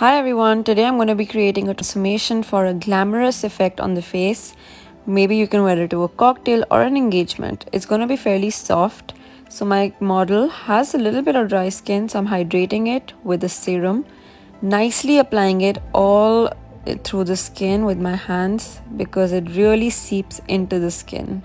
Hi everyone, today I'm going to be creating a transformation for a glamorous effect on the face. Maybe you can wear it to a cocktail or an engagement. It's going to be fairly soft. So my model has a little bit of dry skin, so I'm hydrating it with a serum, nicely applying it all through the skin with my hands because it really seeps into the skin.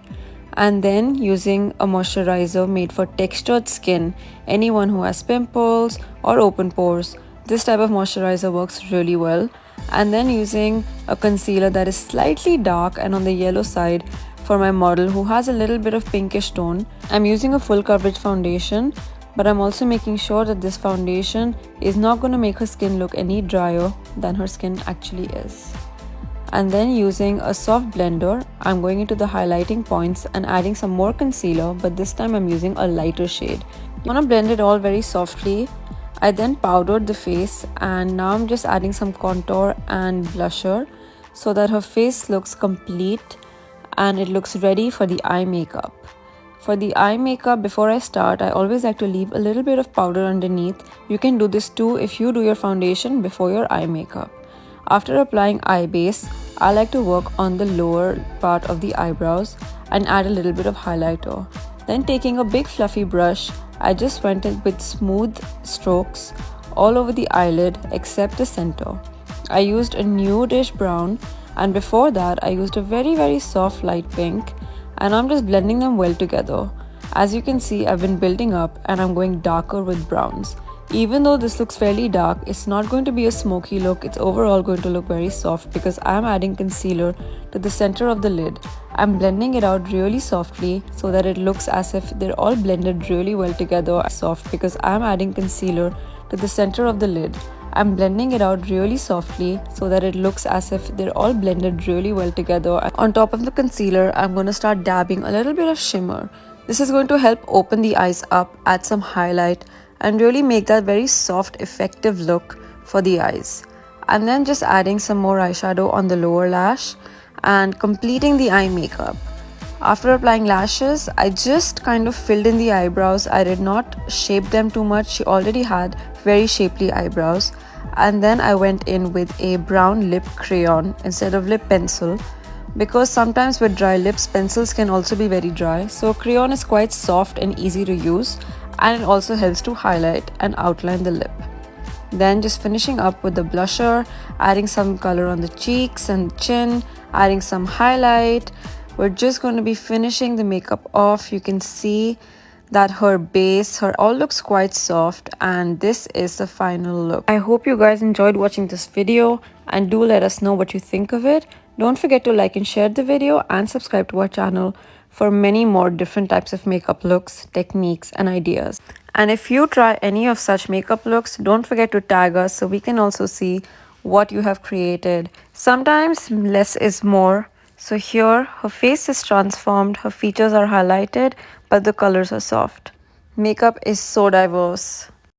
And then using a moisturizer made for textured skin, anyone who has pimples or open pores, this type of moisturizer works really well. And then using a concealer that is slightly dark and on the yellow side for my model who has a little bit of pinkish tone. I'm using a full coverage foundation, but I'm also making sure that this foundation is not going to make her skin look any drier than her skin actually is. And then using a soft blender, I'm going into the highlighting points and adding some more concealer, but this time I'm using a lighter shade. You want to blend it all very softly. I then powdered the face and now I'm just adding some contour and blusher so that her face looks complete and it looks ready for the eye makeup. For the eye makeup, before I start, I always like to leave a little bit of powder underneath. You can do this too if you do your foundation before your eye makeup. After applying eye base, I like to work on the lower part of the eyebrows and add a little bit of highlighter. Then taking a big fluffy brush, I just went in with smooth strokes all over the eyelid except the center. I used a nudish brown, and before that I used a very soft light pink, and I'm just blending them well together. As you can see, I've been building up and I'm going darker with browns. Even though this looks fairly dark, it's not going to be a smoky look. It's overall going to look very soft because I'm adding concealer to the center of the lid. I'm blending it out really softly so that it looks as if they're all blended really well together. Soft because I'm adding concealer to the center of the lid. I'm blending it out really softly so that it looks as if they're all blended really well together. On top of the concealer, I'm going to start dabbing a little bit of shimmer. This is going to help open the eyes up, add some highlight, and really make that very soft, effective look for the eyes. And then just adding some more eyeshadow on the lower lash and completing the eye makeup. After applying lashes, I just kind of filled in the eyebrows. I did not shape them too much. She already had very shapely eyebrows. And then I went in with a brown lip crayon instead of lip pencil, because sometimes with dry lips, pencils can also be very dry. So crayon is quite soft and easy to use, and it also helps to highlight and outline the lip. Then just finishing up with the blusher, adding some color on the cheeks and chin, adding some highlight. We're just going to be finishing the makeup off. You can see that her base, her all looks quite soft, and this is the final look. I hope you guys enjoyed watching this video, and do let us know what you think of it. Don't forget to like and share the video and subscribe to our channel for many more different types of makeup looks, techniques and ideas. And if you try any of such makeup looks, don't forget to tag us so we can also see what you have created. Sometimes less is more. So here her face is transformed, her features are highlighted, but the colors are soft. Makeup is so diverse.